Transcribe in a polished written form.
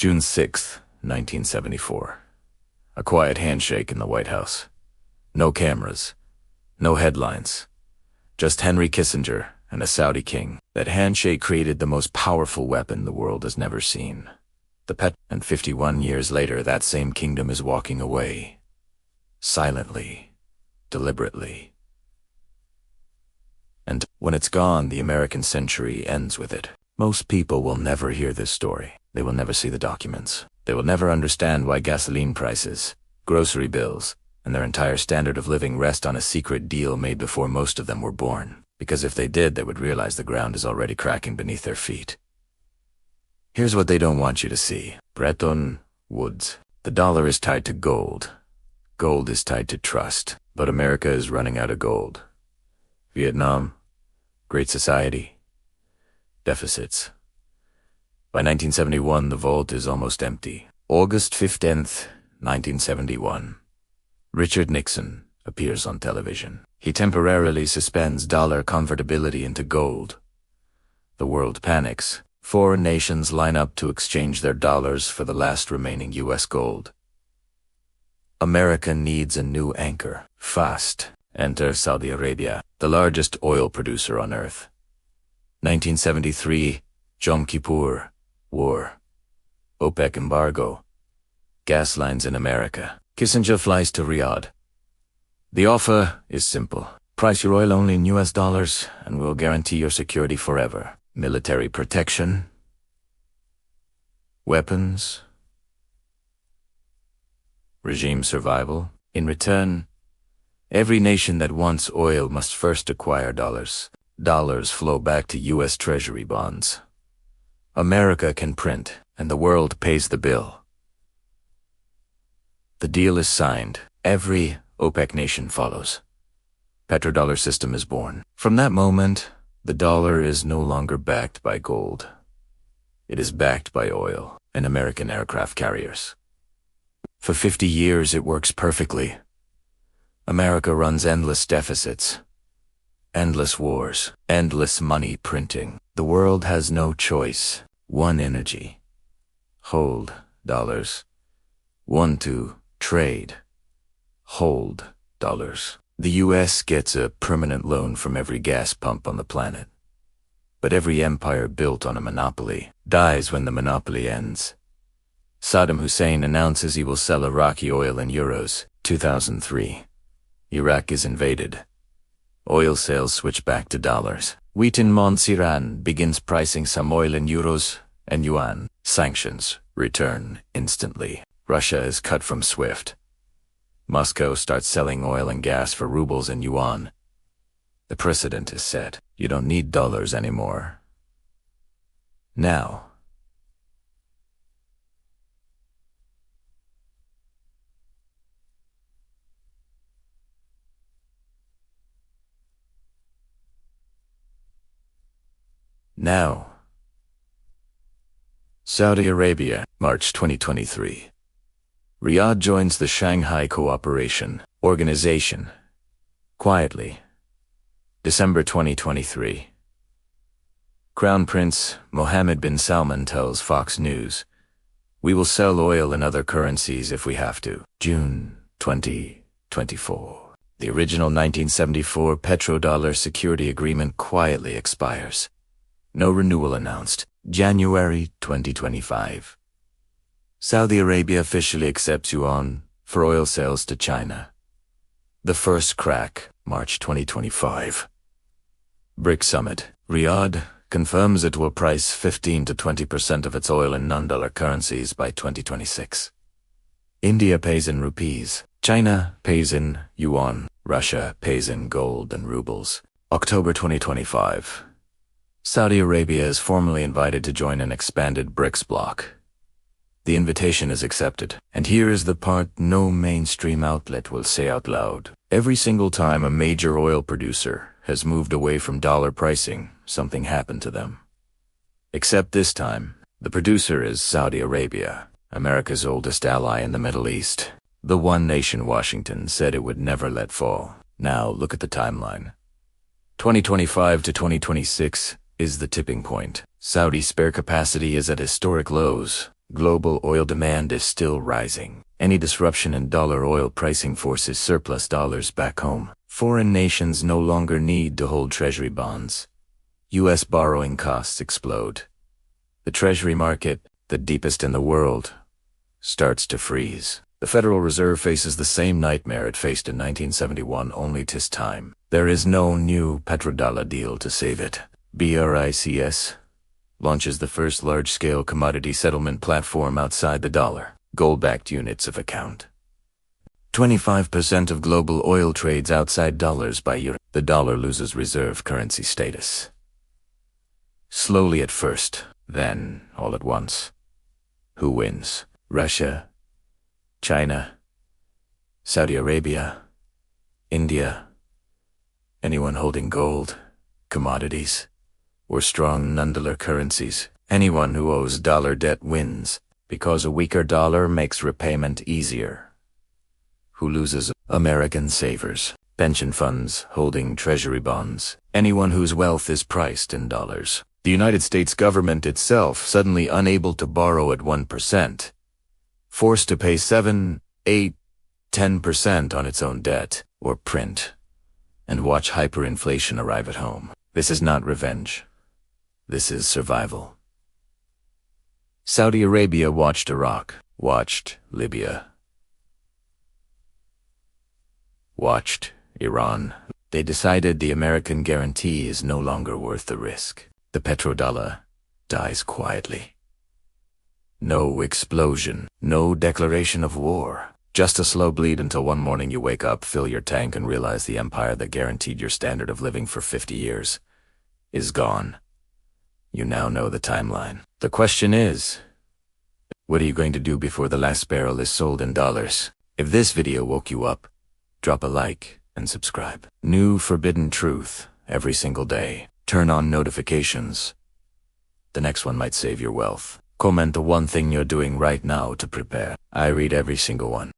June 6, 1974. A quiet handshake in the White House. No cameras. No headlines. Just Henry Kissinger and a Saudi king. That handshake created the most powerful weapon the world has never seen. And 51 years later, that same kingdom is walking away. Silently. Deliberately. And when it's gone, the American century ends with it. Most people will never hear this story. They will never see the documents. They will never understand why gasoline prices, grocery bills, and their entire standard of living rest on a secret deal made before most of them were born. Because if they did, they would realize the ground is already cracking beneath their feet. Here's what they don't want you to see. Bretton Woods. The dollar is tied to gold. Gold is tied to trust. But America is running out of gold. Vietnam. Great Society. Deficits. By 1971, the vault is almost empty. August 15th, 1971. Richard Nixon appears on television. He temporarily suspends dollar convertibility into gold. The world panics. Foreign nations line up to exchange their dollars for the last remaining U.S. gold. America needs a new anchor. Fast. Enter Saudi Arabia, the largest oil producer on earth. 1973, Yom Kippur, war. OPEC embargo. Gas lines in America. Kissinger flies to Riyadh. The offer is simple. Price your oil only in U.S. dollars, and we'll guarantee your security forever. Military protection. Weapons. Regime survival. In return, every nation that wants oil must first acquire dollars. Dollars flow back to U.S. Treasury bonds. America can print, and the world pays the bill. The deal is signed. Every OPEC nation follows. Petrodollar system is born. From that moment, the dollar is no longer backed by gold. It is backed by oil and American aircraft carriers. For 50 years, it works perfectly. America runs endless deficits, endless wars, endless money printing. The world has no choice. One energy. Hold dollars. One to trade. Hold dollars. The U.S. gets a permanent loan from every gas pump on the planet. But every empire built on a monopoly dies when the monopoly ends. Saddam Hussein announces he will sell Iraqi oil in euros. 2003. Iraq is invaded. Oil sales switch back to dollars. Wheat in Mons Iran begins pricing some oil in euros and yuan. Sanctions return instantly. Russia is cut from SWIFT. Moscow starts selling oil and gas for rubles and yuan. The precedent is set. You don't need dollars anymore. Now, Saudi Arabia, March 2023. Riyadh joins the Shanghai Cooperation Organization. Quietly. December 2023. Crown Prince Mohammed bin Salman tells Fox News, "We will sell oil and other currencies if we have to." June 2024. The original 1974 Petrodollar security agreement quietly expires. No renewal announced. January 2025. Saudi Arabia officially accepts yuan for oil sales to China. The first crack, March 2025. BRICS Summit. Riyadh confirms it will price 15 to 20% of its oil in non-dollar currencies by 2026. India pays in rupees. China pays in yuan. Russia pays in gold and rubles. October 2025. Saudi Arabia is formally invited to join an expanded BRICS bloc. The invitation is accepted, and here is the part no mainstream outlet will say out loud. Every single time a major oil producer has moved away from dollar pricing, something happened to them. Except this time, the producer is Saudi Arabia, America's oldest ally in the Middle East. The one nation Washington said it would never let fall. Now look at the timeline. 2025 to 2026 is the tipping point. Saudi spare capacity is at historic lows. Global oil demand is still rising. Any disruption in dollar oil pricing forces surplus dollars back home. Foreign nations no longer need to hold treasury bonds. U.S. borrowing costs explode. The treasury market, the deepest in the world, starts to freeze. The Federal Reserve faces the same nightmare it faced in 1971, only this time there is no new Petrodollar deal to save it. BRICS launches the first large-scale commodity settlement platform outside the dollar. Gold-backed units of account. 25% of global oil trades outside dollars by year. The dollar loses reserve currency status. Slowly at first, then all at once. Who wins? Russia? China? Saudi Arabia? India? Anyone holding gold, commodities, or strong non-dollar currencies? Anyone who owes dollar debt wins, because a weaker dollar makes repayment easier. Who loses? American savers, pension funds holding treasury bonds, anyone whose wealth is priced in dollars. The United States government itself suddenly unable to borrow at 1%, forced to pay 7, 8, 10% on its own debt, or print, and watch hyperinflation arrive at home. This is not revenge. This is survival. Saudi Arabia watched Iraq, watched Libya, watched Iran. They decided the American guarantee is no longer worth the risk. The petrodollar dies quietly. No explosion, no declaration of war. Just a slow bleed until one morning you wake up, fill your tank, and realize the empire that guaranteed your standard of living for 50 years is gone. You now know the timeline. The question is, what are you going to do before the last barrel is sold in dollars? If this video woke you up, drop a like and subscribe. New forbidden truth every single day. Turn on notifications. The next one might save your wealth. Comment the one thing you're doing right now to prepare. I read every single one.